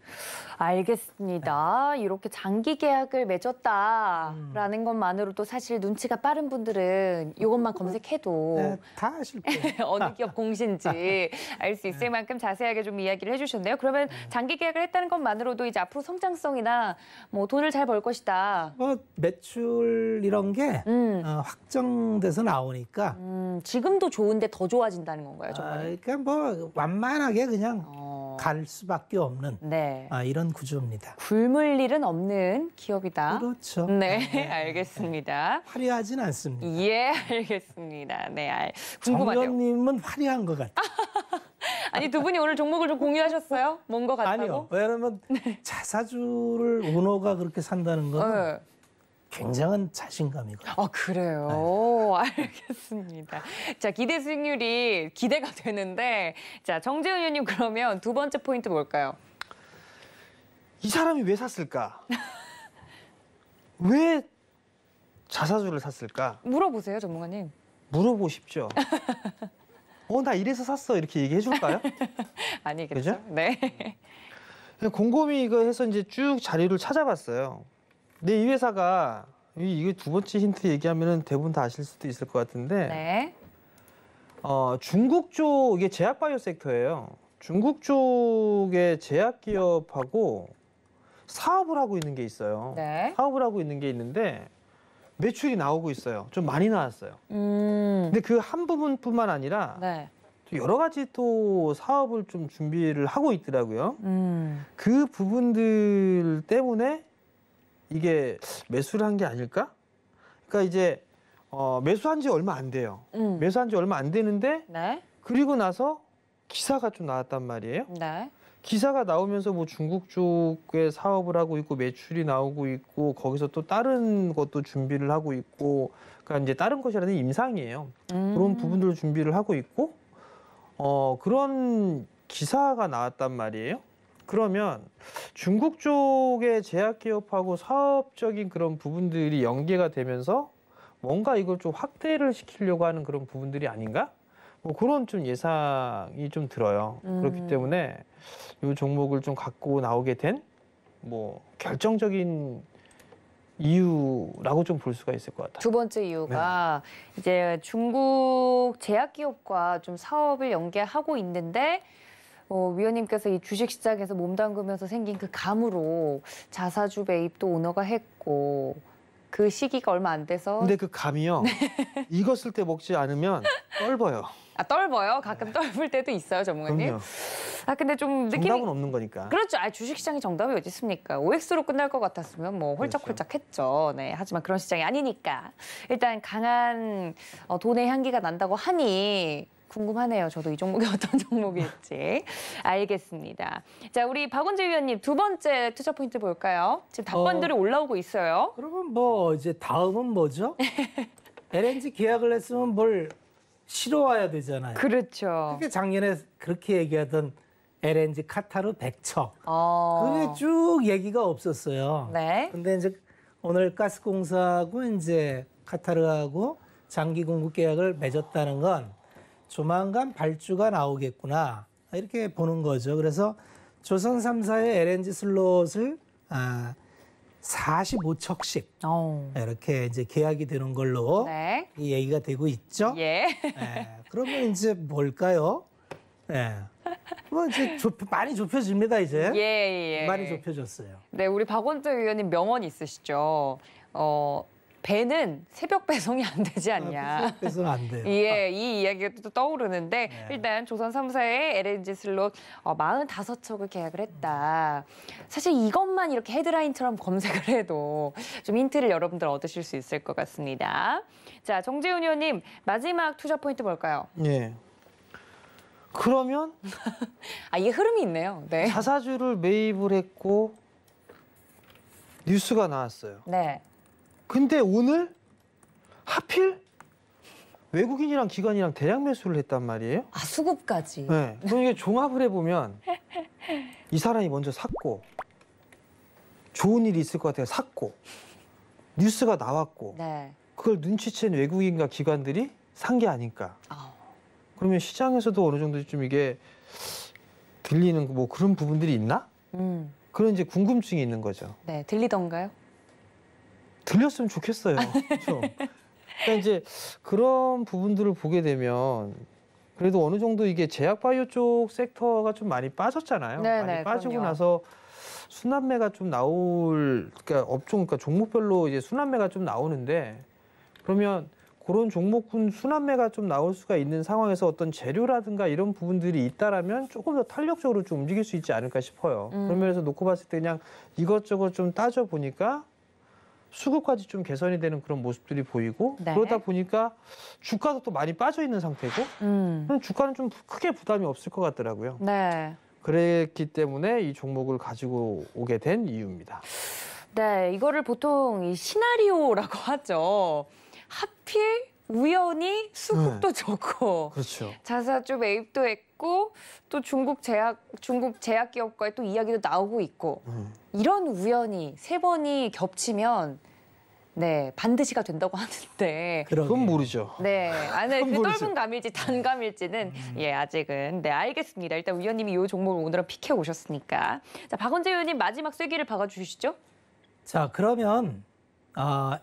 알겠습니다. 이렇게 장기 계약을 맺었다라는 것만으로도 사실 눈치가 빠른 분들은 이것만 검색해도 네, 다 아실 거예요. 어느 기업 공시인지 알 수 있을 만큼 자세하게 좀 이야기를 해주셨네요. 그러면 장기 계약을 했다는 것만으로도 이제 앞으로 성장성이나 뭐 돈을 잘 벌 것이다. 매출 이런 게 확정돼서 나오니까 지금도 좋은데 더 좋아진다는 건가요, 정말? 그러니까 뭐 완만하게 그냥 갈 수밖에 없는 네. 이런 구조입니다. 굶을 일은 없는 기업이다. 그렇죠. 네, 알겠습니다. 화려하진 않습니다. 예, 알겠습니다. 네, 궁금하네요. 정연님은 화려한 것 같아요. 아니, 두 분이 오늘 종목을 좀 공유하셨어요? 뭔 것 같다고? 아니요. 왜냐하면 자사주를 오너가 그렇게 산다는 건 네. 굉장한 자신감이거든요. 그래요? 알겠습니다. 자, 기대 수익률이 기대가 되는데, 자, 정재훈 의원님 그러면 두 번째 포인트 뭘까요? 이 사람이 왜 샀을까? 왜 자사주를 샀을까? 물어보세요, 전문가님. 물어보고 싶죠. 나 이래서 샀어 이렇게 얘기해 줄까요? 아니겠죠? 그죠? 네. 곰곰이 이거 해서 이제 쭉 자료를 찾아봤어요. 근데 이 회사가 이게 두 번째 힌트 얘기하면은 대부분 다 아실 수도 있을 것 같은데 네. 중국 쪽 이게 제약 바이오 섹터예요. 중국 쪽의 제약 기업하고 사업을 하고 있는 게 있어요. 네. 사업을 하고 있는 게 있는데 매출이 나오고 있어요. 좀 많이 나왔어요. 근데 그 한 부분뿐만 아니라 네. 또 여러 가지 또 사업을 좀 준비를 하고 있더라고요. 그 부분들 때문에 이게 매수를 한 게 아닐까? 그러니까 이제 매수한 지 얼마 안 돼요. 매수한 지 얼마 안 되는데 네. 그리고 나서 기사가 좀 나왔단 말이에요. 네. 기사가 나오면서 뭐 중국 쪽에 사업을 하고 있고 매출이 나오고 있고 거기서 또 다른 것도 준비를 하고 있고 그러니까 이제 다른 것이라는 임상이에요. 그런 부분들을 준비를 하고 있고 그런 기사가 나왔단 말이에요. 그러면 중국 쪽의 제약기업하고 사업적인 그런 부분들이 연계가 되면서 뭔가 이걸 좀 확대를 시키려고 하는 그런 부분들이 아닌가? 뭐 그런 좀 예상이 좀 들어요. 그렇기 때문에 이 종목을 좀 갖고 나오게 된 뭐 결정적인 이유라고 좀 볼 수가 있을 것 같아요. 두 번째 이유가 이제 중국 제약기업과 좀 사업을 연계하고 있는데 위원님께서 이 주식시장에서 몸담그면서 생긴 그 감으로 자사주 매입도 오너가 했고 그 시기가 얼마 안 돼서 근데 그 감이요. 익었을 때 먹지 않으면 떫어요. 아, 떨어요? 가끔 떨볼 때도 있어요, 전문가님? 그럼요. 아, 근데 좀 느낌이... 정답은 없는 거니까. 그렇죠. 아, 주식시장에 정답이 어디 있습니까? OX로 끝날 것 같았으면 뭐 홀짝홀짝했죠. 네, 하지만 그런 시장이 아니니까. 일단 강한 돈의 향기가 난다고 하니 궁금하네요. 저도 이 종목이 어떤 종목일지. 알겠습니다. 자, 우리 박원재 위원님 두 번째 투자 포인트 볼까요? 지금 답변들이 올라오고 있어요. 그러면 뭐 이제 다음은 뭐죠? LNG 계약을 했으면 뭘 실어와야 되잖아요. 그렇죠. 그게 작년에 그렇게 얘기하던 LNG 카타르 100척. 그게 쭉 얘기가 없었어요. 네. 근데 이제 오늘 가스공사하고 이제 카타르하고 장기 공급 계약을 맺었다는 건 조만간 발주가 나오겠구나 이렇게 보는 거죠. 그래서 조선 3사의 LNG 슬롯을 45척씩 이렇게 이제 계약이 되는 걸로 네. 이 얘기가 되고 있죠. 예. 그러면 이제 뭘까요? 뭐 이제 많이 좁혀집니다 이제. 예. 많이 좁혀졌어요. 네, 우리 박원재 위원님 명언 있으시죠. 배는 새벽 배송이 안 되지 않냐. 그래서는 안 돼요. 예, 이 이야기가 또 떠오르는데 네. 일단 조선 3사의 LNG 슬롯 45척을 계약을 했다. 사실 이것만 이렇게 헤드라인처럼 검색을 해도 좀 힌트를 여러분들 얻으실 수 있을 것 같습니다. 자, 정재훈 의원님 마지막 투자 포인트 뭘까요? 예. 그러면 아, 이게 흐름이 있네요. 네. 자사주를 매입을 했고 뉴스가 나왔어요. 네. 근데 오늘 하필 외국인이랑 기관이랑 대량 매수를 했단 말이에요. 아, 수급까지. 네. 그럼 이게 종합을 해보면 이 사람이 먼저 샀고 좋은 일이 있을 것 같아서 샀고 뉴스가 나왔고 네. 그걸 눈치챈 외국인과 기관들이 산 게 아닐까. 그러면 시장에서도 어느 정도 좀 이게 들리는 뭐 그런 부분들이 있나? 그런 이제 궁금증이 있는 거죠. 네, 들리던가요? 들렸으면 좋겠어요. 그렇죠? 그러니까 이제 그런 부분들을 보게 되면 그래도 어느 정도 이게 제약바이오 쪽 섹터가 좀 많이 빠졌잖아요. 네네, 많이 빠지고 그럼요. 나서 순환매가 좀 나올, 그러니까 업종, 그러니까 종목별로 이제 순환매가 좀 나오는데 그러면 그런 종목군 순환매가 좀 나올 수가 있는 상황에서 어떤 재료라든가 이런 부분들이 있다라면 조금 더 탄력적으로 좀 움직일 수 있지 않을까 싶어요. 그런 면에서 놓고 봤을 때 그냥 이것저것 좀 따져 보니까 수급까지 좀 개선이 되는 그런 모습들이 보이고 네. 그러다 보니까 주가도 또 많이 빠져 있는 상태고 그럼 주가는 좀 크게 부담이 없을 것 같더라고요. 네. 그랬기 때문에 이 종목을 가지고 오게 된 이유입니다. 네, 이거를 보통 이 시나리오라고 하죠. 하필 우연히 수급도 좋고 그렇죠. 자사주 매입도 했고 또 중국 제약 기업과의 또 이야기도 나오고 있고 이런 우연이 세 번이 겹치면 네, 반드시가 된다고 하는데 그건 모르죠. 네, 안에 그 모르죠. 떫은 감일지 단 감일지는 예, 아직은 네, 알겠습니다. 일단 위원님이 이 종목을 오늘은 픽해 오셨으니까. 자, 박원재 위원님 마지막 쐐기를 박아 주시죠. 자, 그러면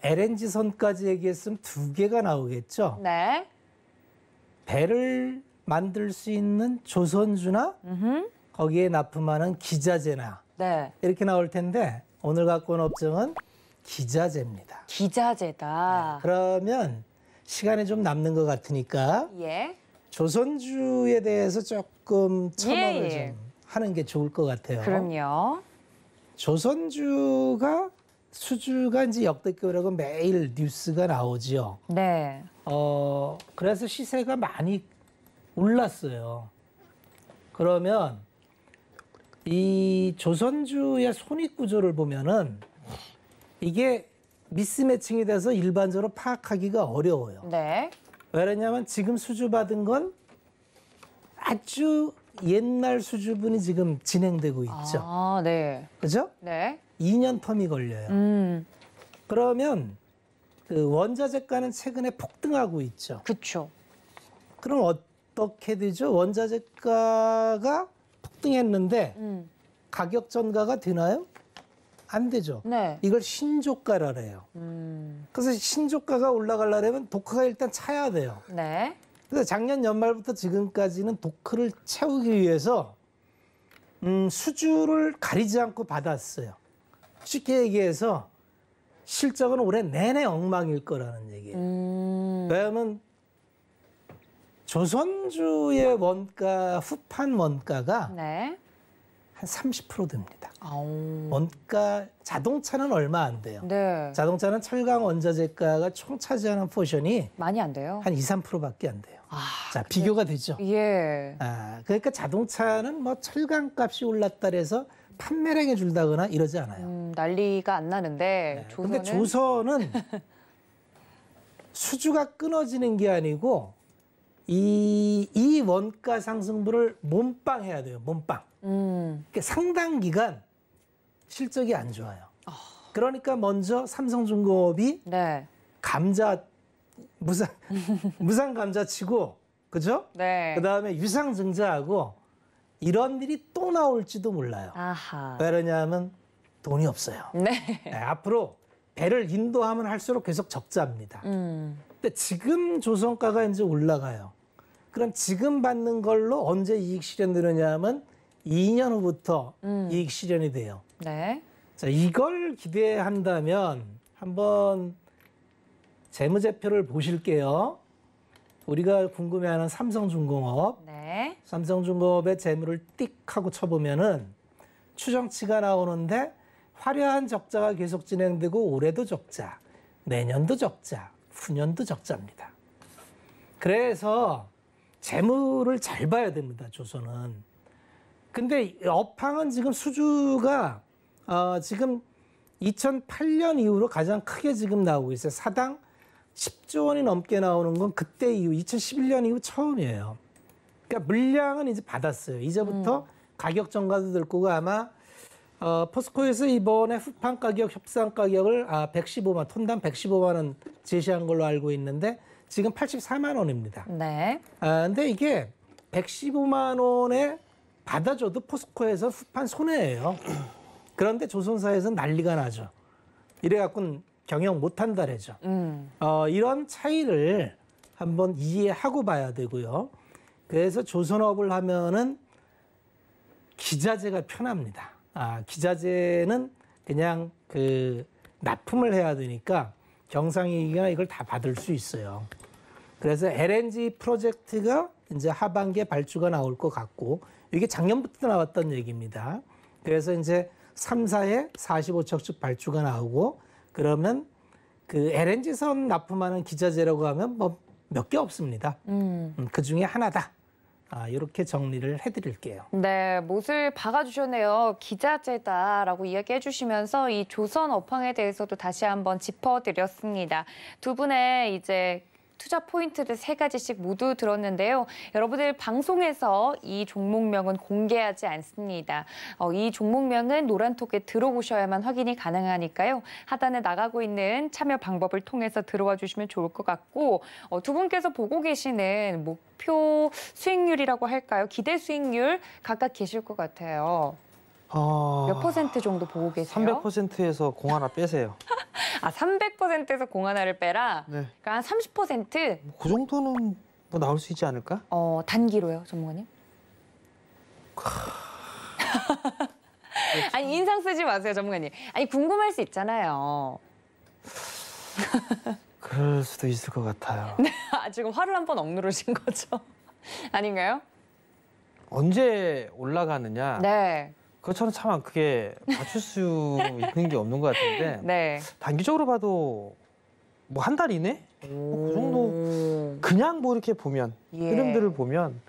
LNG 선까지 얘기했으면 두 개가 나오겠죠. 네. 배를 만들 수 있는 조선주나 거기에 납품하는 기자재나 네. 이렇게 나올 텐데 오늘 갖고 온 업종은 기자재입니다. 기자재다. 그러면 시간이 좀 남는 것 같으니까 예. 조선주에 대해서 조금 첨언을 예. 좀 하는 게 좋을 것 같아요. 그럼요. 조선주가 수주가 이제 역대급이라고 매일 뉴스가 나오지요. 네. 그래서 시세가 많이 올랐어요. 그러면 이 조선주의 손익 구조를 보면은 이게 미스매칭이 돼서 일반적으로 파악하기가 어려워요. 네. 왜냐하면 지금 수주받은 건 아주 옛날 수주분이 지금 진행되고 있죠. 아, 네. 그죠? 네. 2년 텀이 걸려요. 그러면 그 원자재가는 최근에 폭등하고 있죠. 그렇죠. 그럼 어떻게 되죠? 원자재가가 폭등했는데 가격 전가가 되나요? 안 되죠. 네. 이걸 신조가라 해요. 그래서 신조가가 올라가려면 독크가 일단 차야 돼요. 네. 그래서 작년 연말부터 지금까지는 독크를 채우기 위해서 수주를 가리지 않고 받았어요. 쉽게 얘기해서 실적은 올해 내내 엉망일 거라는 얘기예요. 왜냐하면 조선주의 원가, 후판 원가가 네. 한 30% 됩니다. 아우. 원가, 자동차는 얼마 안 돼요. 네. 자동차는 철강 원자재가가 총 차지하는 포션이 많이 안 돼요. 한 2, 3%밖에 안 돼요. 아, 자, 비교가 되죠. 예. 그러니까 자동차는 뭐 철강 값이 올랐다 해서 판매량이 줄다거나 이러지 않아요. 난리가 안 나는데 근데 조선은 조선은 수주가 끊어지는 게 아니고 이 원가 상승분을 몸빵해야 돼요. 몸빵. 그러니까 상당 기간 실적이 안 좋아요. 그러니까 먼저 삼성중공업이 네. 감자 무상 감자 치고 그죠? 네. 그다음에 유상증자하고 이런 일이 또 나올지도 몰라요. 아하. 왜냐하면 돈이 없어요. 네. 네, 앞으로 배를 인도하면 할수록 계속 적자입니다. 근데 지금 조선가가 이제 올라가요. 그럼 지금 받는 걸로 언제 이익 실현되느냐 하면 2년 후부터 이익 실현이 돼요. 네. 자, 이걸 기대한다면 한번 재무제표를 보실게요. 우리가 궁금해하는 삼성중공업. 네. 삼성중공업의 재무를 띡 하고 쳐보면은 추정치가 나오는데 화려한 적자가 계속 진행되고 올해도 적자, 내년도 적자, 후년도 적자입니다. 그래서 재무를 잘 봐야 됩니다, 조선은. 근데 업황은 지금 수주가 지금 2008년 이후로 가장 크게 지금 나오고 있어요. 사당 10조 원이 넘게 나오는 건 그때 이후 2011년 이후 처음이에요. 그러니까 물량은 이제 받았어요. 이제부터 가격 전가도 될 거고 아마 포스코에서 이번에 후판 가격 협상 가격을 115만 톤당 115만 원 제시한 걸로 알고 있는데 지금 84만 원입니다. 네. 근데 이게 115만 원에 받아줘도 포스코에서 후판 손해예요. 그런데 조선사에서는 난리가 나죠. 이래갖고는 경영 못한다 그러죠. 이런 차이를 한번 이해하고 봐야 되고요. 그래서 조선업을 하면은 기자재가 편합니다. 기자재는 그냥 그 납품을 해야 되니까 경상이익이나 이걸 다 받을 수 있어요. 그래서 LNG 프로젝트가 이제 하반기에 발주가 나올 것 같고 이게 작년부터 나왔던 얘기입니다. 그래서 이제 3사에 45척씩 발주가 나오고 그러면 그 LNG선 납품하는 기자재라고 하면 뭐 몇 개 없습니다. 그 중에 하나다. 이렇게 정리를 해드릴게요. 네, 못을 박아주셨네요. 기자재다라고 이야기해 주시면서 이 조선 업황에 대해서도 다시 한번 짚어드렸습니다. 두 분의 이제 투자 포인트를 3가지씩 모두 들었는데요. 여러분들 방송에서 이 종목명은 공개하지 않습니다. 이 종목명은 노란톡에 들어오셔야만 확인이 가능하니까요. 하단에 나가고 있는 참여 방법을 통해서 들어와 주시면 좋을 것 같고 두 분께서 보고 계시는 목표 수익률이라고 할까요? 기대 수익률 각각 계실 것 같아요. 몇 % 정도 보고 계세요? 300%에서 공 하나 빼세요. 300%에서 공 하나를 빼라? 네. 그러니까 한 30%? 그 정도는 뭐 나올 수 있지 않을까? 단기로요, 전문가님? 아니, 인상 쓰지 마세요, 전문가님. 아니, 궁금할 수 있잖아요. 그럴 수도 있을 것 같아요. 지금 화를 한번 억누르신 거죠? 아닌가요? 언제 올라가느냐? 네. 그렇잖아 참 그게 맞출 수 있는 게 없는 것 같은데 네. 단기적으로 봐도 뭐 한 달 이내? 그 정도 그냥 뭐 이렇게 보면 예. 흐름들을 보면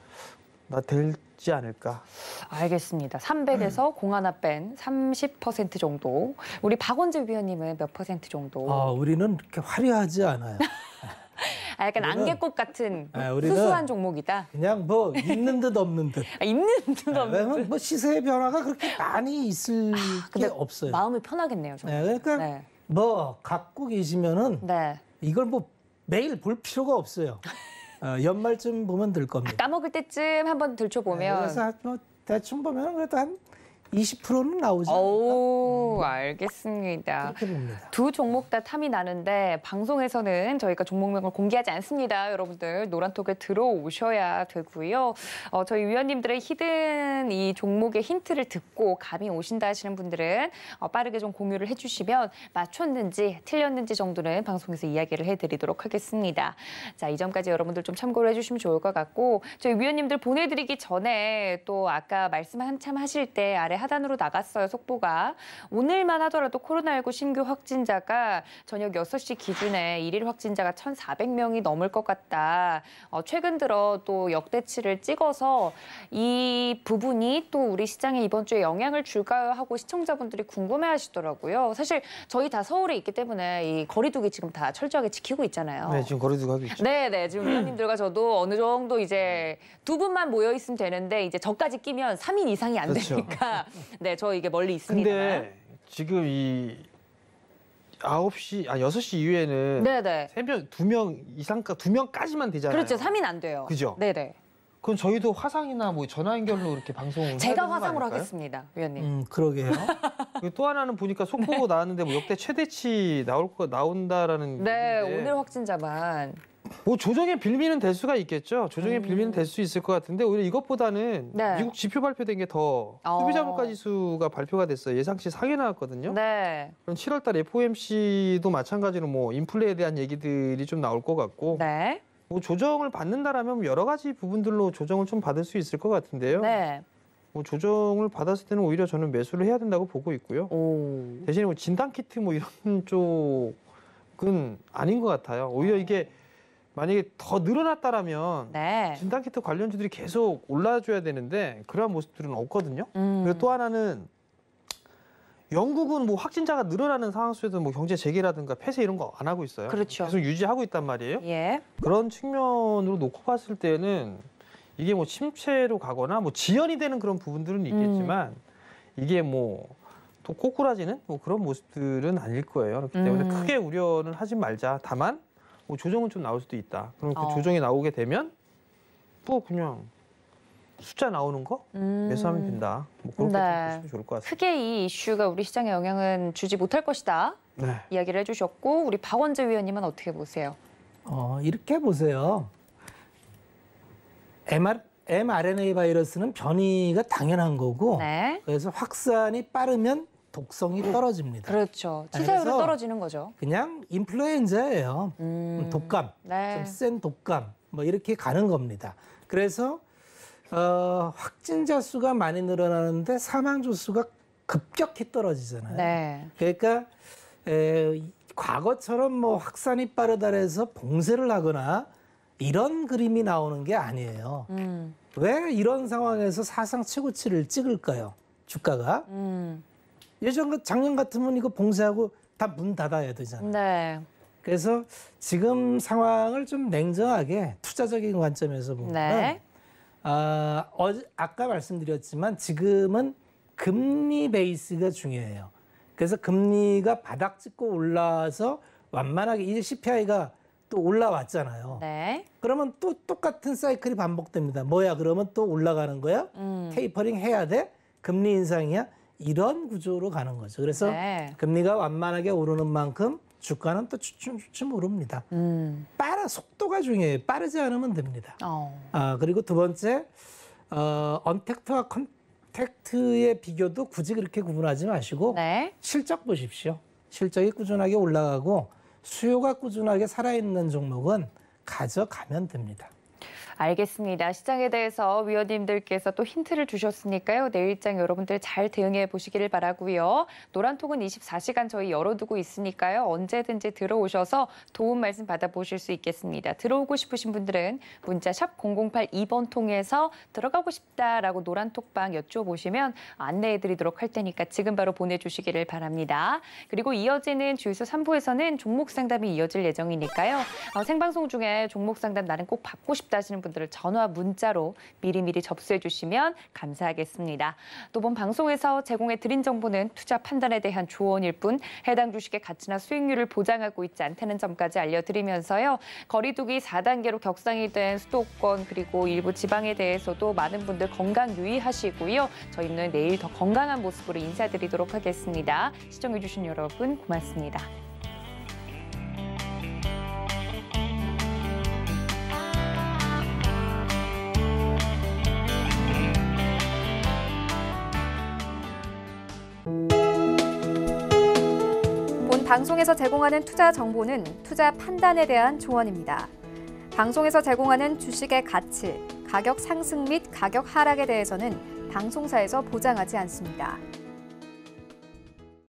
나 될지 않을까. 알겠습니다. 300에서 공 하나 뺀 30% 정도. 우리 박원재 위원님은 몇 % 정도? 우리는 그렇게 화려하지 않아요. 약간 우리는- 안개꽃 같은 우리는 수수한 종목이다. 그냥 뭐 있는 듯 없는 듯. 있는 듯 없는 왜냐면 듯. 뭐 시세의 변화가 그렇게 많이 있을 게 근데 없어요. 마음이 편하겠네요. 정말. 그러니까 네. 뭐 갖고 계시면은 네. 이걸 뭐 매일 볼 필요가 없어요. 연말쯤 보면 될 겁니다. 까먹을 때쯤 한번 들춰보면 그래서 뭐 대충 보면 그래도 한 20%는 나오지 않을까? 오, 알겠습니다. 그렇게 봅니다. 두 종목 다 탐이 나는데 방송에서는 저희가 종목명을 공개하지 않습니다. 여러분들 노란톡에 들어오셔야 되고요. 저희 위원님들의 히든 이 종목의 힌트를 듣고 감이 오신다 하시는 분들은 빠르게 좀 공유를 해주시면 맞췄는지 틀렸는지 정도는 방송에서 이야기를 해드리도록 하겠습니다. 자, 이 점까지 여러분들 좀 참고를 해주시면 좋을 것 같고 저희 위원님들 보내드리기 전에 또 아까 말씀 한참 하실 때 아래 하단으로 나갔어요, 속보가. 오늘만 하더라도 코로나19 신규 확진자가 저녁 6시 기준에 일일 확진자가 1,400명이 넘을 것 같다. 최근 들어 또 역대치를 찍어서 이 부분이 또 우리 시장에 이번 주에 영향을 줄까요? 하고 시청자분들이 궁금해하시더라고요. 사실 저희 다 서울에 있기 때문에 이 거리두기 지금 다 철저하게 지키고 있잖아요. 네, 지금 거리두기 하고 있죠. 네, 지금 위원님들과 저도 어느 정도 이제 두 분만 모여 있으면 되는데 이제 저까지 끼면 3인 이상이 안 그렇죠. 되니까 네, 저 이게 멀리 있습니다. 근데 지금 이 6시 이후에는 네네. 3명, 2명 이상까 2명까지만 되잖아요. 그렇죠. 3인 안 돼요. 그죠? 네네. 그럼 저희도 화상이나 뭐 전화 연결로 이렇게 방송을 해야 제가 되는 거 화상으로 아닐까요? 하겠습니다, 위원님. 그러게요. 그리고 또 하나는 보니까 속보가 나왔는데 뭐 역대 최대치 나온다라는 네, 얘기인데 오늘 확진자만. 뭐 조정의 빌미는 될 수가 있겠죠. 조정의 빌미는 될 수 있을 것 같은데 오히려 이것보다는 네. 미국 지표 발표된 게 더 소비자 물가 지수가 발표가 됐어요. 예상치 상회 나왔거든요. 네. 그럼 7월 달 FOMC도 마찬가지로 뭐 인플레에 대한 얘기들이 좀 나올 것 같고 네. 뭐 조정을 받는다라면 여러 가지 부분들로 조정을 좀 받을 수 있을 것 같은데요. 네. 뭐 조정을 받았을 때는 오히려 저는 매수를 해야 된다고 보고 있고요. 오. 대신에 뭐 진단 키트 뭐 이런 쪽은 아닌 것 같아요. 오히려 이게 만약에 더 늘어났다라면 네. 진단 키트 관련주들이 계속 올라줘야 되는데 그러한 모습들은 없거든요. 그리고 또 하나는 영국은 뭐 확진자가 늘어나는 상황 속에서 뭐 경제 재개라든가 폐쇄 이런 거 안 하고 있어요. 그렇죠. 계속 유지하고 있단 말이에요. 예. 그런 측면으로 놓고 봤을 때는 이게 뭐 침체로 가거나 뭐 지연이 되는 그런 부분들은 있겠지만 이게 뭐 또 꼬꾸라지는 뭐 그런 모습들은 아닐 거예요. 그렇기 때문에 크게 우려는 하지 말자. 다만 뭐 조정은 좀 나올 수도 있다. 그럼 그 조정이 나오게 되면 또 그냥 숫자 나오는 거 매수하면 된다. 뭐 그렇게 좀 네. 보시면 좋을 것 같습니다. 크게 이 이슈가 우리 시장에 영향은 주지 못할 것이다. 네. 이야기를 해주셨고 우리 박원재 위원님은 어떻게 보세요? 이렇게 보세요. mRNA 바이러스는 변이가 당연한 거고 네. 그래서 확산이 빠르면 독성이 떨어집니다. 그렇죠. 치사율은 그래서 떨어지는 거죠. 그냥 인플루엔자예요. 독감, 네. 좀 센 독감 뭐 이렇게 가는 겁니다. 그래서 확진자 수가 많이 늘어나는데 사망자 수가 급격히 떨어지잖아요. 네. 그러니까 과거처럼 뭐 확산이 빠르다 해서 봉쇄를 하거나 이런 그림이 나오는 게 아니에요. 왜 이런 상황에서 사상 최고치를 찍을까요? 주가가. 작년 같으면 이거 봉쇄하고 다 문 닫아야 되잖아요. 네. 그래서 지금 상황을 좀 냉정하게 투자적인 관점에서 보면 네. 아까 말씀드렸지만 지금은 금리 베이스가 중요해요. 그래서 금리가 바닥 찍고 올라와서 완만하게 이제 CPI가 또 올라왔잖아요. 네. 그러면 또 똑같은 사이클이 반복됩니다. 뭐야? 그러면 또 올라가는 거야? 테이퍼링 해야 돼? 금리 인상이야? 이런 구조로 가는 거죠. 그래서 네. 금리가 완만하게 오르는 만큼 주가는 또 주춤주춤 오릅니다. 속도가 중요해요. 빠르지 않으면 됩니다. 그리고 두 번째, 언택트와 컨택트의 비교도 굳이 그렇게 구분하지 마시고 네. 실적 보십시오. 실적이 꾸준하게 올라가고 수요가 꾸준하게 살아있는 종목은 가져가면 됩니다. 알겠습니다. 시장에 대해서 위원님들께서 또 힌트를 주셨으니까요. 내일장 여러분들 잘 대응해 보시기를 바라고요. 노란톡은 24시간 저희 열어두고 있으니까요. 언제든지 들어오셔서 도움 말씀 받아보실 수 있겠습니다. 들어오고 싶으신 분들은 문자 샵 0082번 통해서 들어가고 싶다라고 노란톡방 여쭤보시면 안내해드리도록 할 테니까 지금 바로 보내주시기를 바랍니다. 그리고 이어지는 주유소 3부에서는 종목 상담이 이어질 예정이니까요. 생방송 중에 종목 상담 나는 꼭 받고 싶다 하시는 분들 분들은 전화, 문자로 미리미리 접수해 주시면 감사하겠습니다. 또 본 방송에서 제공해 드린 정보는 투자 판단에 대한 조언일 뿐 해당 주식의 가치나 수익률을 보장하고 있지 않다는 점까지 알려드리면서요. 거리두기 4단계로 격상이 된 수도권 그리고 일부 지방에 대해서도 많은 분들 건강 유의하시고요. 저희는 내일 더 건강한 모습으로 인사드리도록 하겠습니다. 시청해주신 여러분 고맙습니다. 본 방송에서 제공하는 투자 정보는 투자 판단에 대한 조언입니다. 방송에서 제공하는 주식의 가치, 가격 상승 및 가격 하락에 대해서는 방송사에서 보장하지 않습니다.